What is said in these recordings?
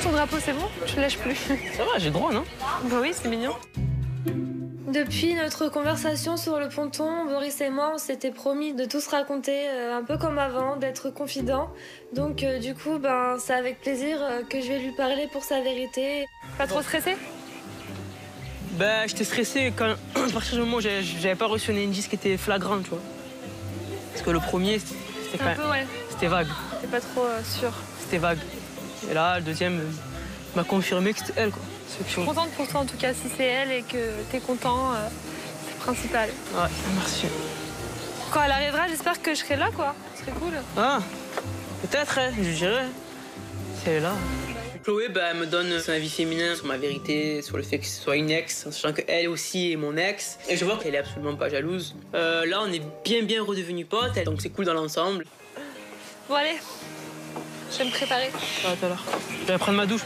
ton drapeau, c'est bon? Tu le lâches plus. Ça va, j'ai le droit, non? Bah oui, c'est mignon. Depuis notre conversation sur le ponton, Boris et moi, on s'était promis de tout se raconter un peu comme avant, d'être confidents. Donc du coup, c'est avec plaisir que je vais lui parler pour sa vérité. Pas trop stressé? Bah, j'étais stressé quand, à partir du moment où j'avais pas reçu un indice qui était flagrant, tu vois. Parce que le premier, c'était quand même... ouais. C'était vague. T'es pas trop sûr. C'était vague. Et là, le deuxième m'a confirmé que c'était elle, quoi. Je suis contente pour toi, en tout cas, si c'est elle et que t'es content, c'est le principal. Ouais, merci. Quand elle arrivera, j'espère que je serai là, quoi. Ce serait cool. Ah, peut-être, hein, je dirais. C'est elle là. Chloé, elle me donne son avis féminin sur ma vérité, sur le fait que ce soit une ex, en sachant qu'elle aussi est mon ex. Et je vois qu'elle est absolument pas jalouse. Là, on est bien redevenus potes, donc c'est cool dans l'ensemble. Bon, allez. Je vais me préparer. À tout à l'heure. Je vais prendre ma douche.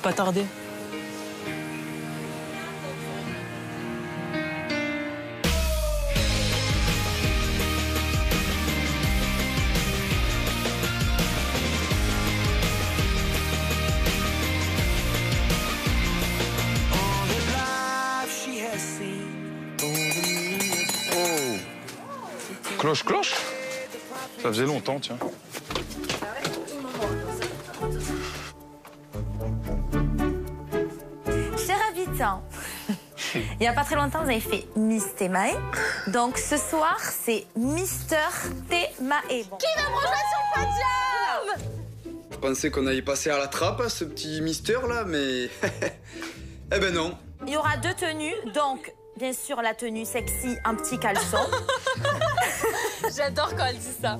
Pas tarder. Cloche, cloche. Ça faisait longtemps, tiens. Cher habitant, il n'y a pas très longtemps, vous avez fait Miss Temae. Donc ce soir, c'est Mister Temae. Bon. Qui va me rejoindre sur le podium? Je pensais qu'on allait passer à la trappe, ce petit Mister là, mais... eh ben non. Il y aura deux tenues, donc bien sûr la tenue sexy, un petit caleçon. J'adore quand elle dit ça.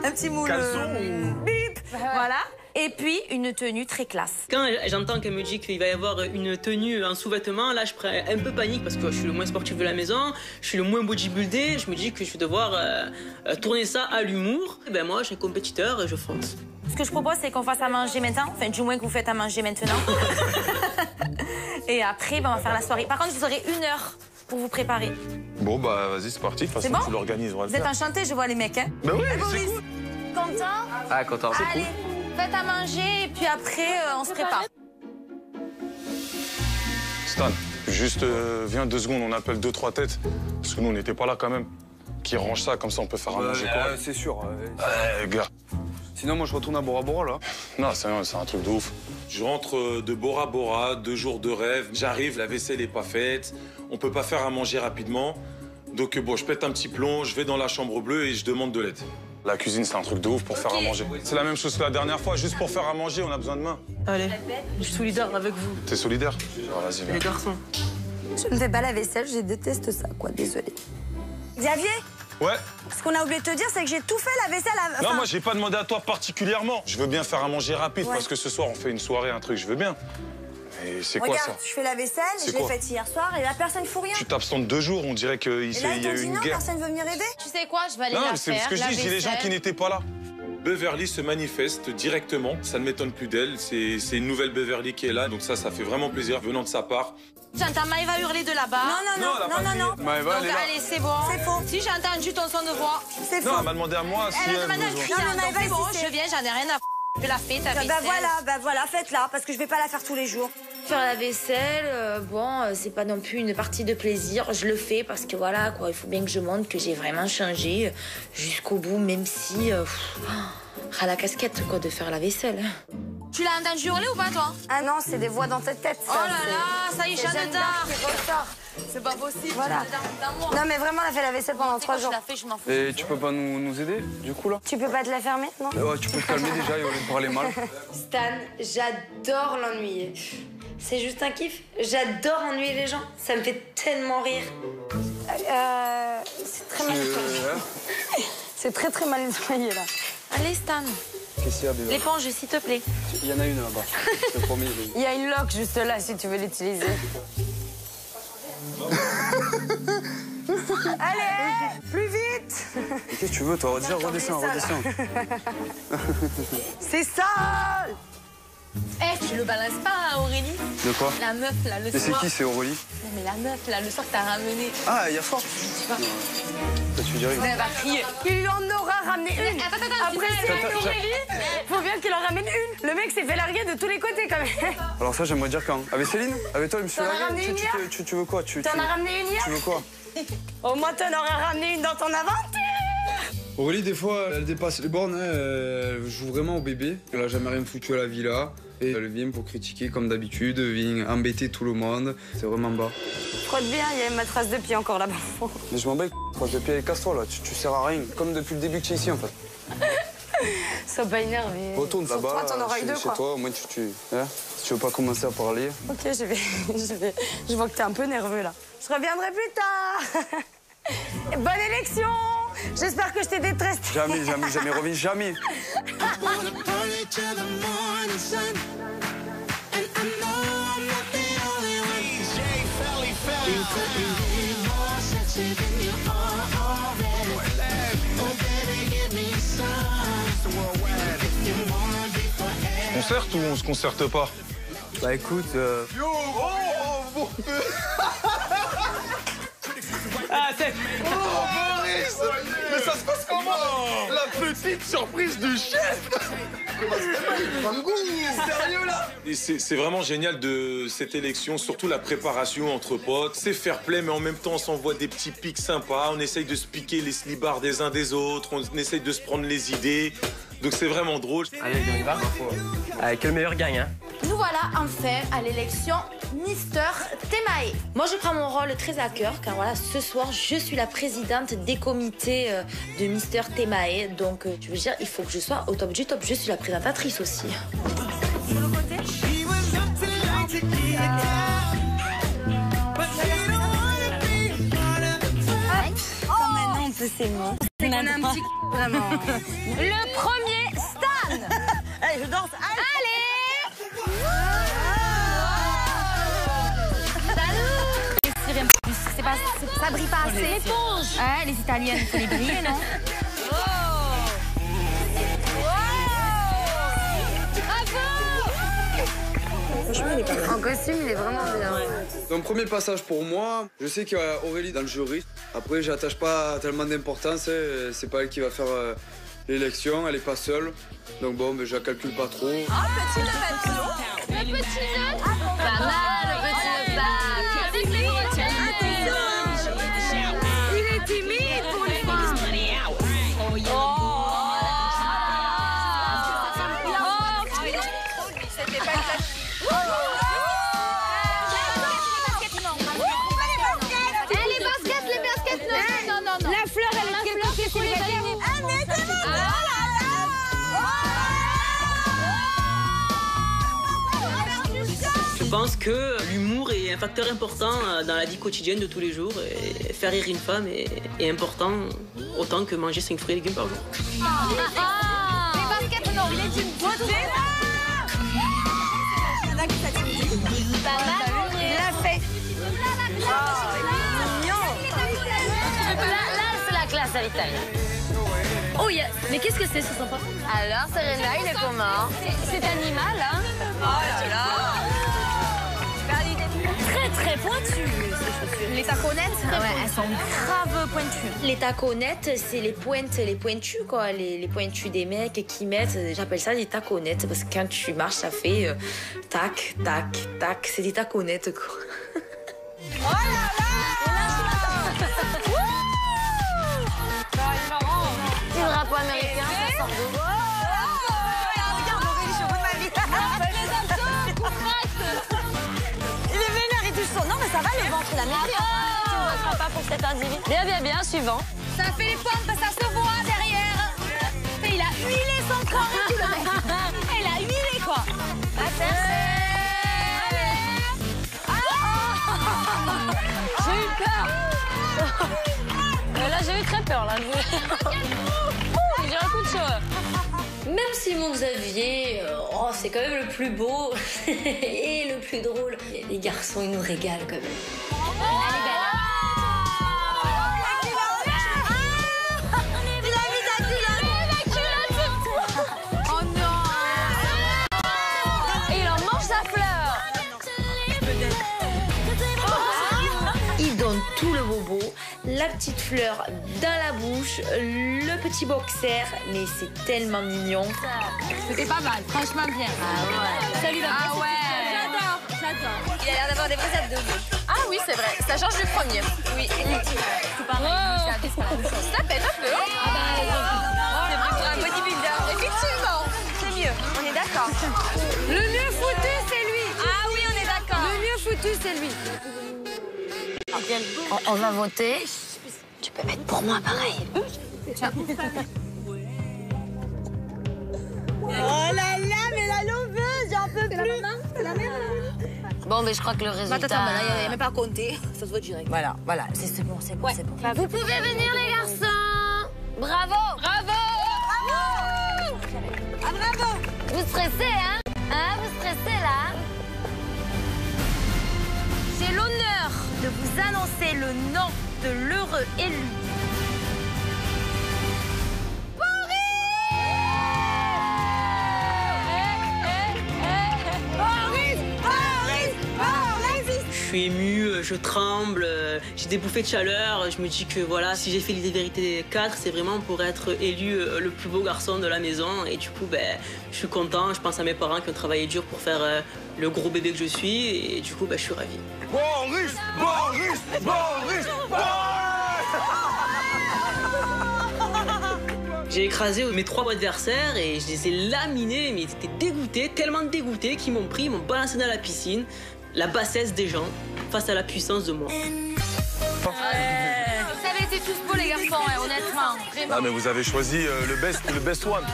Un petit moule. Caleçon Bip. Voilà. Et puis une tenue très classe. Quand j'entends qu'elle me dit qu'il va y avoir une tenue en sous-vêtements, là, je prends un peu panique parce que je suis le moins sportif de la maison, je suis le moins bodybuildé, je me dis que je vais devoir tourner ça à l'humour. Et ben moi, je suis compétiteur et je fonce. Ce que je propose, c'est qu'on fasse à manger maintenant. Enfin, du moins que vous faites à manger maintenant. Et après, on va faire la soirée. Par contre, vous aurez 1 heure pour vous préparer. Bon, bah, vas-y, c'est parti. De toute façon, bon tu l'organises, on va le Vous êtes faire. enchantés, je vois les mecs, hein. Bah oui, Eh, c'est Boris, cool. content? Ah, content, c'est Allez, faites à manger et puis après, on se prépare. Stan, juste viens 2 secondes, on appelle 2-3 têtes. Parce que nous, on n'était pas là quand même. Qui range ça, comme ça, on peut faire à manger quoi. C'est sûr. Gars. Sinon, moi, je retourne à Bora Bora, là. Non, c'est un truc de ouf. Je rentre de Bora Bora, 2 jours de rêve. J'arrive, la vaisselle n'est pas faite. On peut pas faire à manger rapidement. Donc bon, je pète un petit plomb, je vais dans la chambre bleue et je demande de l'aide. La cuisine, c'est un truc de ouf pour faire à manger. C'est la même chose que la dernière fois. Juste pour faire à manger, on a besoin de main. Allez, je suis solidaire avec vous. T'es solidaire? Alors, vas-y, viens. Les garçons. Je ne fais pas la vaisselle, je déteste ça, quoi, désolée. Xavier, Ouais. ce qu'on a oublié de te dire, c'est que j'ai tout fait la vaisselle. Non, moi, j'ai pas demandé à toi particulièrement. Je veux bien faire à manger rapide parce que ce soir, on fait une soirée, un truc, je veux bien. Mais c'est quoi ça? Regarde, je fais la vaisselle, C'est je l'ai quoi faite hier soir et là, personne ne fout rien. Tu t'absentes 2 jours, on dirait qu'il Et là, y ils a t'ont eu dit une non, guerre. personne veut venir aider. Tu sais quoi, je vais aller Non, la c'est faire. ce que je la dis, j'ai les gens qui vaisselle. n'étaient pas là. Beverly se manifeste directement, ça ne m'étonne plus d'elle. C'est une nouvelle Beverly qui est là, donc ça fait vraiment plaisir venant de sa part. J'entends Maëva hurler de là-bas. Non. Maëva, elle est là. Allez, c'est bon. C'est faux. Si j'ai entendu ton son de voix. C'est Non, faux. elle m'a demandé à moi si Elle elle m'a demandé un besoin. client, Non, mais donc Maëva, c'est bon, si c'est- je viens, j'en ai rien à f***. Je la fais, ta vaisselle. Voilà, faites-la, parce que je vais pas la faire tous les jours. Faire la vaisselle, c'est pas non plus une partie de plaisir. Je le fais parce que voilà, quoi, il faut bien que je montre que j'ai vraiment changé jusqu'au bout, même si... ras la casquette, quoi, de faire la vaisselle. Tu l'as entendu hurler ou pas, toi? Ah non, c'est des voix dans ta tête. Oh là là, ça y est, Jeanne d'Arc. C'est pas possible. Voilà. Non, mais vraiment, on a fait la vaisselle pendant 3 jours. Je la fais, je m'en fous. Et tu peux pas nous aider, du coup, là? Tu peux pas te la fermer, non? Ouais, tu peux te calmer déjà et au lieu de parler mal. Stan, j'adore l'ennuyer. C'est juste un kiff. J'adore ennuyer les gens. Ça me fait tellement rire. C'est très mal nettoyé. C'est très très mal nettoyé, là. Allez, Stan. Qu'est-ce qu'il y a, Béva? L'éponge, s'il te plaît. Il y en a une là-bas. Je te promets. Il y a une loque juste là, si tu veux l'utiliser. Allez, plus vite. Qu'est-ce que tu veux, toi? Redescends. C'est sale. Eh, tu le balances pas à Aurélie? De quoi? La meuf, là, le soir. Et c'est qui, c'est Aurélie? Non, mais la meuf, là, le soir que t'as ramené. Ah, hier soir? Tu vois? Tu dirais. Elle va crier. Il lui en aura ramené une. Après, c'est Aurélie, faut bien qu'il en ramène une. Le mec s'est fait larguer de tous les côtés, quand même. Alors ça, j'aimerais dire quand? Avec Céline? Avec toi, il me fait larguer? Tu veux quoi? T'en as ramené une hier? Tu veux quoi? Au moins, t'en auras ramené une dans ton aventure. Aurélie, des fois, elle dépasse les bornes, hein. Elle joue vraiment au bébé. Elle a jamais rien foutu à la villa. Et elle vient pour critiquer comme d'habitude, vient embêter tout le monde. C'est vraiment bas. Frotte bien, il y a ma trace de pied encore là-bas. Mais je m'en bats, trace de pied, casse-toi là, tu sers à rien. Comme depuis le début que tu es ici en fait. Sois pas énervé. Retourne là-bas, toi, t'en auras eu deux, chez quoi. toi, au moins hein, si tu veux pas commencer à parler. Ok, je vois que t'es un peu nerveux là. Je reviendrai plus tard. Bonne élection. J'espère que je t'ai détressé. Jamais, reviens jamais. On concerte ou on se concerte pas? Bah écoute... Yo, bon Ah, c'est... Oh, Boris! Mais ça se passe comment? La petite surprise du chef! Sérieux là? C'est vraiment génial de cette élection, surtout la préparation entre potes. C'est fair play, mais en même temps, on s'envoie des petits pics sympas. On essaye de se piquer les slibards des uns des autres. On essaye de se prendre les idées. Donc c'est vraiment drôle. Allez, on y va. Allez, que le meilleur gagne, hein. Nous voilà enfin à l'élection Mister Temae. Moi, je prends mon rôle très à cœur car voilà, ce soir, je suis la présidente des comités de Mister Temae. Donc, je veux dire, il faut que je sois au top du top. Je suis la présentatrice aussi. Sur le côté. Maintenant, on peut s'aimer. C'est qu'on a un petit vraiment. Le premier Stan. Allez, je danse. Allez. Salut. Un peu plus. Ça brille pas assez. L'éponge. Ouais, les Italiennes, il faut les briller, non? En costume, il est vraiment bien. Donc premier passage pour moi, je sais qu'il y a Aurélie dans le jury. Après, j'attache pas tellement d'importance, hein. C'est pas elle qui va faire l'élection, elle est pas seule. Donc bon, mais je la calcule pas trop. Ah, petit nœud. Le petit nœud. Pas mal, le petit nœud. Avec les bretelles. Il est timide pour une fois. La fleur, elle est de quel côté? C'est les baleines. Ah, mais c'est bon. Je pense que l'humour est un facteur important dans la vie quotidienne de tous les jours. Et faire rire une femme est important autant que manger 5 fruits et légumes par jour. Les baskets, non, il est d'une beauté. Pas mal. Il l'a fait. Là, c'est la classe à l'Italie. Oh, mais qu'est-ce que c'est, ce sympa? Alors, Serena, il est comment? C'est animal, hein? Oh là là! Très, très pointu, ces chaussures. Les taconettes, ouais, elles sont grave pointues. Les taconettes, c'est les pointus, quoi. Les pointus des mecs qui mettent, j'appelle ça des taconettes, parce que quand tu marches, ça fait tac, tac, tac. C'est des taconettes, quoi. Oh là là! C'est le drapeau américain, ça sort d'où? Regarde, Aurélie, je veux de ma vie. Il est vénère et tu sens. Non, mais ça va le ventre, il a mis. Tu ne voteras pas pour cet individu. Bien, suivant. Ça fait les pompes, ça se voit derrière. Et il a huilé son corps et tout le mec. Il a huilé, quoi. J'ai eu peur. Là, j'ai eu très peur, là. J'ai un coup de chaud. Même Simon Xavier, c'est quand même le plus beau et le plus drôle. Les garçons, ils nous régalent quand même. tout le bobo, la petite fleur dans la bouche, le petit boxer, mais c'est tellement mignon. C'était pas mal, franchement bien. Ah ouais. Salut, ah ouais. J'adore. Il a l'air d'avoir des vrais abdos. Ah oui, c'est vrai. Ça change du premier. Oui, effectivement. Tout pareil. C'est pas la même chose. Ça pète un peu. Ah bah, c'est vrai pour un bodybuilder. Effectivement. C'est mieux. On est d'accord. Le mieux foutu, c'est lui. Ah oui, on est d'accord. Le mieux foutu, c'est lui. On va voter. Tu peux mettre pour moi pareil. Oh là là, mais la loveuse, j'en peux plus. C'est la même. Bon, mais je crois que le résultat... Attends, il n'y a même pas compté. Ça se voit direct. Voilà, c'est bon, c'est bon, c'est bon. Vous pouvez venir, les garçons. Bravo. Bravo. Ah, bravo. Vous stressez, hein? Vous stressez, là? J'ai l'honneur de vous annoncer le nom de l'heureux élu. Je suis émue, je tremble, j'ai des bouffées de chaleur. Je me dis que voilà, si j'ai fait les vérités 4, c'est vraiment pour être élu le plus beau garçon de la maison. Et du coup, je suis content. Je pense à mes parents qui ont travaillé dur pour faire le gros bébé que je suis. Et du coup, je suis ravie. Boris, Boris, Boris, Boris. J'ai écrasé mes 3 adversaires et je les ai laminés, mais ils étaient dégoûtés, tellement dégoûtés qu'ils m'ont pris, ils m'ont balancé dans la piscine. La bassesse des gens face à la puissance de moi. Vous avez été tous beaux, les garçons, honnêtement. Vraiment. Ah, mais vous avez choisi le best one.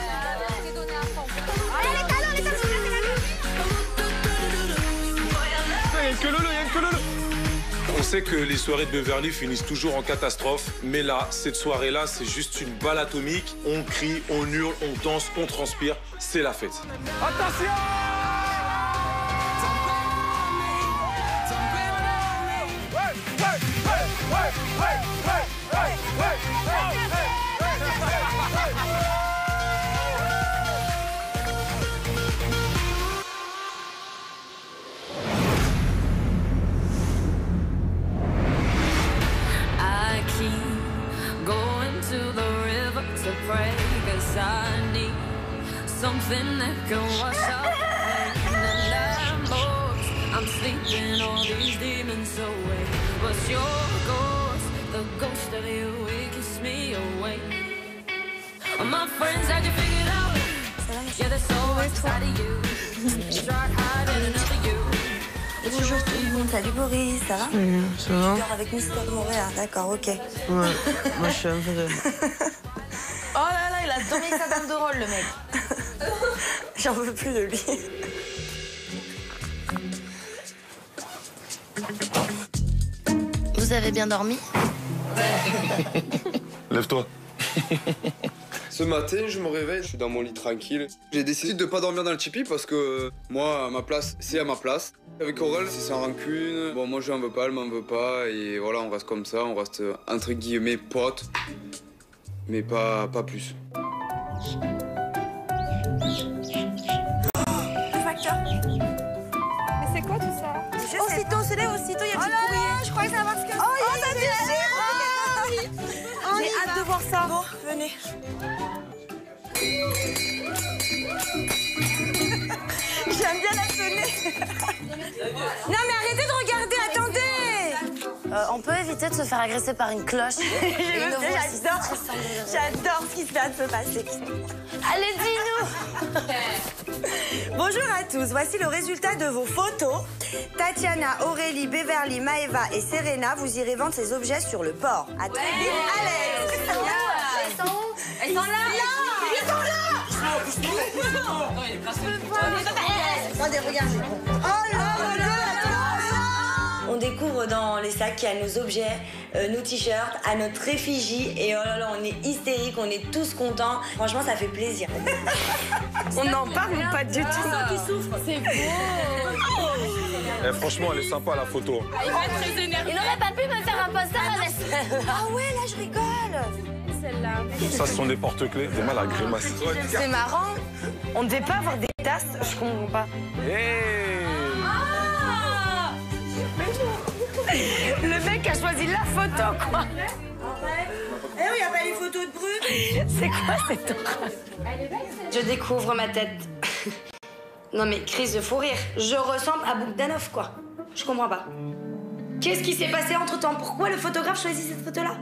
On sait que les soirées de Beverly finissent toujours en catastrophe, mais là, cette soirée-là, c'est juste une balle atomique. On crie, on hurle, on danse, on transpire. C'est la fête. Attention! I keep going to the river to pray, 'cause I need something that can wash away the lamps. I'm sleeping all these demons away. What's your ghost? The ghost of you, it keeps me awake. My friends had you figured out. Yeah, there's so much inside of you. You tried hiding another you. Bonjour tout le monde, salut Boris, ça va? Ça va? Tu dors avec Mister Moréa, d'accord, ok. Ouais, moi je suis un vrai. Oh là là, il a dormi sa dame de rôle, le mec. J'en veux plus de lui. Vous avez bien dormi? Lève-toi. Ce matin, je me réveille, je suis dans mon lit tranquille. J'ai décidé de ne pas dormir dans le tipi parce que moi, à ma place, c'est à ma place. Avec Aurel, c'est sans rancune. Bon, moi, je n'en veux pas, elle m'en veut pas. Et voilà, on reste comme ça, on reste entre guillemets potes. Mais pas plus. Le facteur. Mais c'est quoi tout ça? Aussitôt, il y a du courrier. Je crois que ça va parce que... Oh, ça déchire. J'ai hâte de voir ça. Bon, venez. J'aime bien la fenêtre. Non, mais arrêtez de regarder, attendez. On peut éviter de se faire agresser par une cloche. J'adore ce qui vient de se passer. Allez, dis-nous. Bonjour à tous, voici le résultat de vos photos. Tatiana, Aurélie, Beverly, Maëva et Serena, vous irez vendre ces objets sur le port. À très vite, Alex. Elles sont où? Elles sont là. Ils sont là. Attendez, regardez. Oh là là. On découvre dans les sacs qu'il y a nos objets, nos t-shirts, à notre effigie. Et oh là là, on est hystériques, on est tous contents. Franchement, ça fait plaisir. On n'en parle pas du tout. C'est beau. Eh, franchement, elle est sympa la photo. Il va être très énervé. Il n'aurait pas pu me faire un poster avec celle-là. Ah ouais, là, je rigole. Celle-là. Ça, ce sont des porte-clés. Des mal à grimace. C'est marrant. On ne devait pas avoir des tasses, je comprends pas. Hey! Le mec a choisi la photos, quoi. Eh oui, il n'y a pas les photos de Bru. C'est quoi cette horreur? Je découvre ma tête. Non mais crise de fou rire. Je ressemble à Bogdanov, quoi. Je comprends pas. Qu'est-ce qui s'est passé entre-temps? Pourquoi le photographe choisit cette photo-là?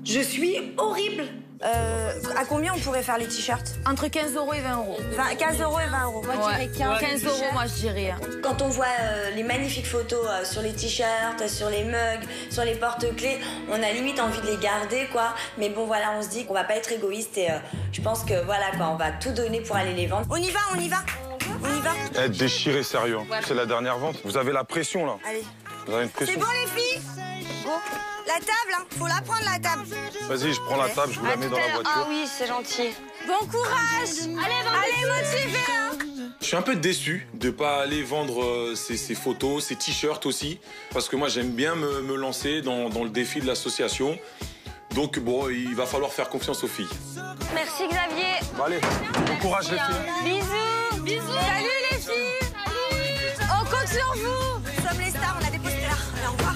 Je suis horrible. À combien on pourrait faire les t-shirts? Entre 15 € et 20 €. 15 € et 20 €. Moi, je dirais 15 €, moi, je dirais. Quand on voit les magnifiques photos sur les t-shirts, sur les mugs, sur les porte-clés, on a limite envie de les garder, quoi. Mais bon, voilà, on se dit qu'on va pas être égoïste et je pense que, voilà, quoi, on va tout donner pour aller les vendre. On y va, on y va. On y va. Eh, déchiré, sérieux. Ouais. C'est la dernière vente. Vous avez la pression, là. Allez. Vous avez une pression. C'est bon, les filles? Bon. La table, hein. Faut la prendre, la table. Vas-y, je prends la table, je vous la mets dans la voiture. Ah oui, c'est gentil. Bon courage. Allez, motivez, hein. Je suis un peu déçu de pas aller vendre ces photos, ces t-shirts aussi, parce que moi j'aime bien me lancer dans le défi de l'association. Donc bon, il va falloir faire confiance aux filles. Merci Xavier. Bon, allez, bon courage les filles. Bisous. Bisous. Salut les filles. Salut. On compte sur vous. Nous sommes les stars, on a des posters. Allez, au revoir.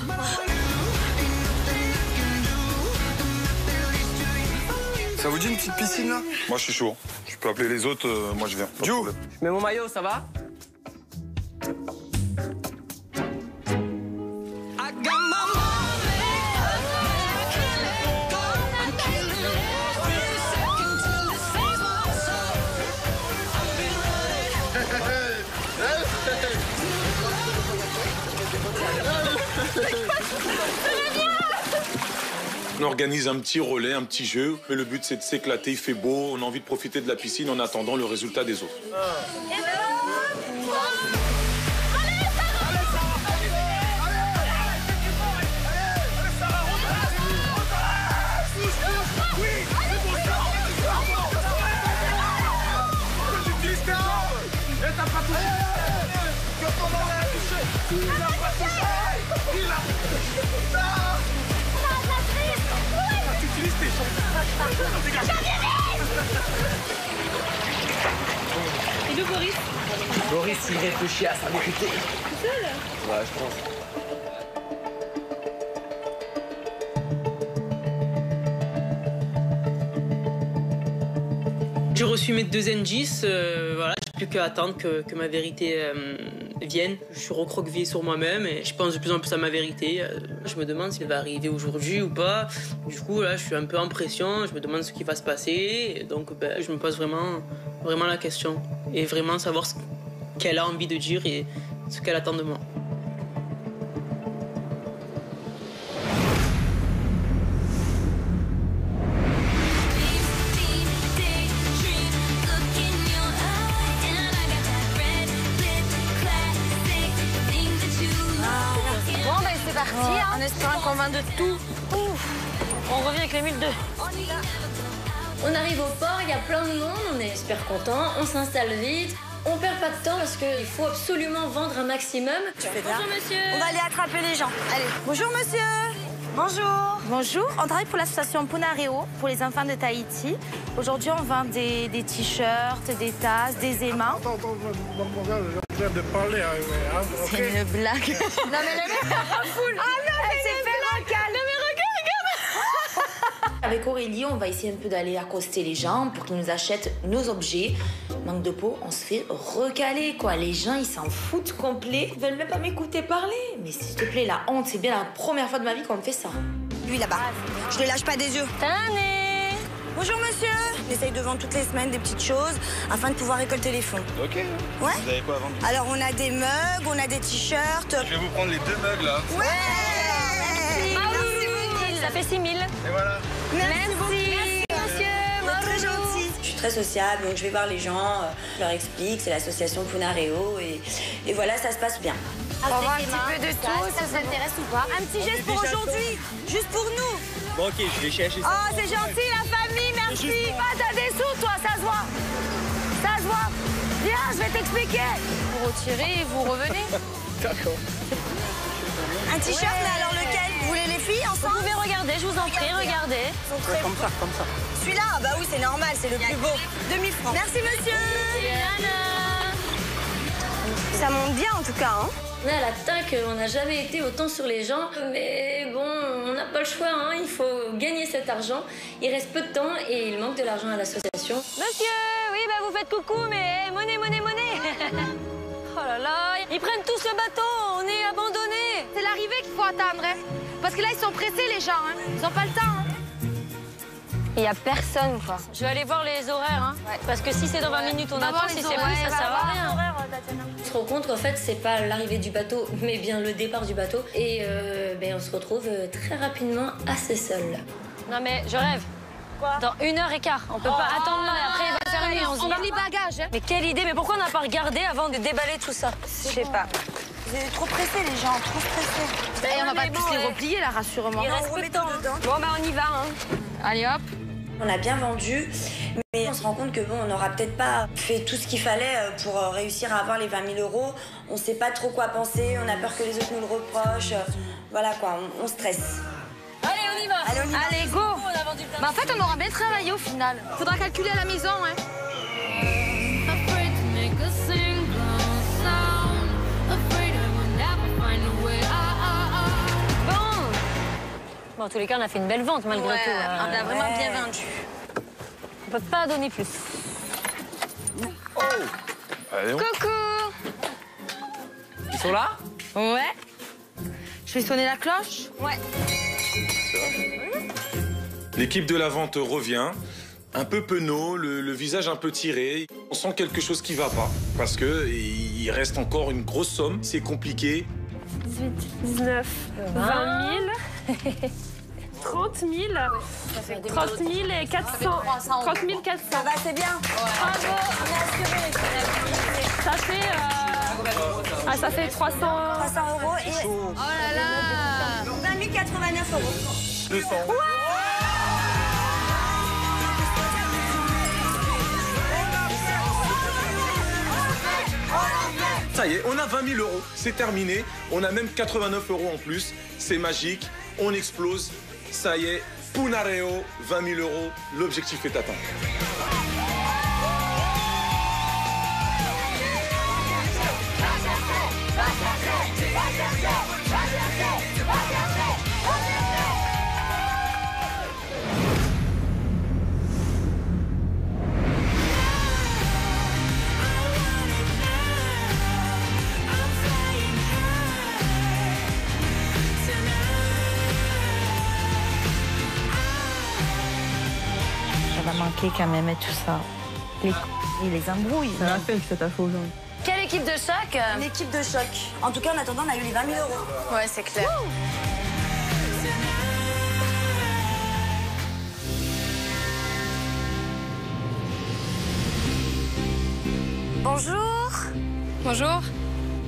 Ça vous dit une petite piscine là? Moi je suis chaud. Je peux appeler les autres, moi je viens. Jou, je mets mon maillot, ça va? On organise un petit relais, un petit jeu. Mais le but, c'est de s'éclater. Il fait beau. On a envie de profiter de la piscine en attendant le résultat des autres. Et d'où Boris? Boris, il réfléchit à sa vérité. Tout seul? Ouais, je pense. J'ai reçu mes 2 NGIS, voilà, j'ai plus qu'à attendre que ma vérité vienne. Je suis recroquevillée sur moi-même et je pense de plus en plus à ma vérité. Je me demande si elle va arriver aujourd'hui ou pas. Du coup, là, je suis un peu en pression, je me demande ce qui va se passer. Et donc, je me pose vraiment la question. Et vraiment savoir ce qu'elle a envie de dire et ce qu'elle attend de moi. En espérant qu'on vende tout. Ouf. On revient avec les 1002. On arrive au port, il y a plein de monde, on est super contents, on s'installe vite. On perd pas de temps parce qu'il faut absolument vendre un maximum. Bonjour monsieur. On va aller attraper les gens. Allez. Bonjour monsieur. Bonjour. Bonjour, on travaille pour l'association Punareo, pour les enfants de Tahiti. Aujourd'hui, on vend des t-shirts, des tasses, des aimants. Attends, j'ai de parler. Hein, c'est une blague. Non mais le mec, elle refoule. Ah non, elle s'est fait recal. Non mais regarde. Avec Aurélie, on va essayer un peu d'aller accoster les gens pour qu'ils nous achètent nos objets. Manque de peau, on se fait recaler, quoi. Les gens, ils s'en foutent complet. Ils veulent même pas m'écouter parler. Mais s'il te plaît, la honte, c'est bien la première fois de ma vie qu'on me fait ça. Lui, là-bas. Je le lâche pas des yeux. Tenez. Bonjour, monsieur. J'essaye de vendre toutes les semaines des petites choses afin de pouvoir récolter les fonds. Ok. Ouais. Vous avez quoi à vendre? Alors, on a des mugs, on a des t-shirts. Je vais vous prendre les 2 mugs, là. Ouais. Merci. Ça fait 6 000. Et voilà. Merci beaucoup. Merci, monsieur. Très gentil. Je suis très sociable, donc je vais voir les gens, je leur explique, c'est l'association Punareo et voilà, ça se passe bien. On va un petit peu de tout, ça vous intéresse ou pas? Un petit geste pour aujourd'hui, juste pour nous. Bon, ok, je vais chercher ça. Oh, c'est gentil, la famille, merci. Ah, t'as des sous, toi, ça se voit. Ça se voit. Viens, je vais t'expliquer. Vous retirez et vous revenez. D'accord. Un t-shirt, mais alors lequel? Vous voulez les filles ensemble? Vous pouvez regarder, je vous en prie, regardez. Comme ça. Celui-là, bah oui, c'est normal, c'est le plus beau. 2000 francs. Merci, monsieur. Ça monte bien, en tout cas, hein. On est à l'attaque, on n'a jamais été autant sur les gens, mais bon, on n'a pas le choix, hein, il faut gagner cet argent. Il reste peu de temps et il manque de l'argent à l'association. Monsieur, oui, bah vous faites coucou, mais monnaie. Oh là là, ils prennent tout ce bateau, on est abandonnés. C'est l'arrivée qu'il faut attendre, hein. Parce que là, ils sont pressés, les gens, hein. Ils ont pas le temps, hein. Il y a personne, quoi. Je vais aller voir les horaires, hein. Ouais. Parce que si c'est dans 20 minutes, on attend, si c'est plus, ça sert à rien. On se rend compte qu'en fait, c'est pas l'arrivée du bateau, mais bien le départ du bateau. Et on se retrouve très rapidement assez seuls. Non mais, je rêve. Quoi? Dans 1h15. On peut pas attendre là, après il va faire nuit, on se dit... les bagages, hein. Mais quelle idée, mais pourquoi on n'a pas regardé avant de déballer tout ça? Je sais pas. Vous êtes trop pressés, les gens, trop stressés. Et on va pas tous les replier, là, rassure-moi. Il reste peu de temps. Bon, bah on y va, hein. Allez, hop. On a bien vendu, mais on se rend compte que bon, on n'aura peut-être pas fait tout ce qu'il fallait pour réussir à avoir les 20 000 €. On sait pas trop quoi penser, on a peur que les autres nous le reprochent. Voilà quoi, on stresse. Allez, on y va. Allez, go. Bah, en fait, on aura bien travaillé au final. Faudra calculer à la maison, hein. Bon, en tous les cas, on a fait une belle vente malgré tout. On a vraiment bien vendu. On peut pas donner plus. Oh. Allez, Coucou. Ils sont là? Ouais. Je vais sonner la cloche. Ouais. L'équipe de la vente revient, un peu penaud, le visage un peu tiré. On sent quelque chose qui va pas, parce que il reste encore une grosse somme, c'est compliqué. 18, 19, 20 000, 30 000, 30 000 et 400. 30 400. Ça va, c'est bien. Bravo, on est assuré. Ça fait 300 €. Et... Oh là là. 20 089 €. 200. Ouais. Ça y est, on a 20 000 €, c'est terminé. On a même 89 € en plus, c'est magique, on explose. Ça y est, Punareo, 20 000 €, l'objectif est atteint. Ça va manquer quand même et tout ça. Les embrouilles. Ça l'a fait que cette affaire aujourd'hui. Quelle équipe de choc? Une équipe de choc. En tout cas, en attendant, on a eu les 20 000 €. Ouais, c'est clair. Wouh. Bonjour. Bonjour.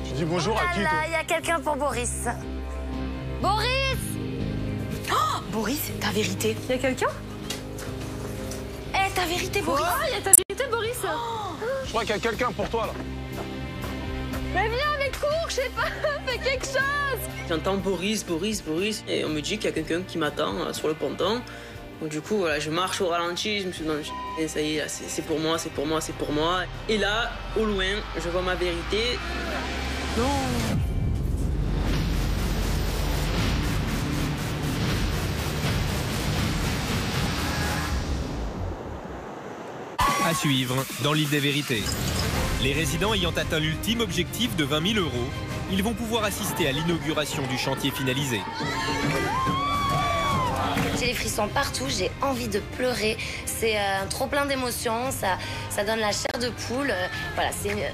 Tu dis bonjour à qui, toi? Il y a quelqu'un pour Boris. Boris. Oh, Boris, ta vérité. Il y a quelqu'un? Ta vérité, Boris. Oh, il y a ta vérité, Boris. Je crois qu'il y a quelqu'un pour toi, là. Mais viens, mais cours, je sais pas, fais quelque chose. J'entends Boris, et on me dit qu'il y a quelqu'un qui m'attend sur le ponton. Donc du coup, voilà, je marche au ralenti, je me suis dit, non, ça y est, c'est pour moi. Et là, au loin, je vois ma vérité. Non. À suivre dans l'île des vérités. Les résidents ayant atteint l'ultime objectif de 20 000 €, ils vont pouvoir assister à l'inauguration du chantier finalisé. J'ai les frissons partout, j'ai envie de pleurer. C'est un trop plein d'émotions, ça donne la chair de poule. Voilà, c'est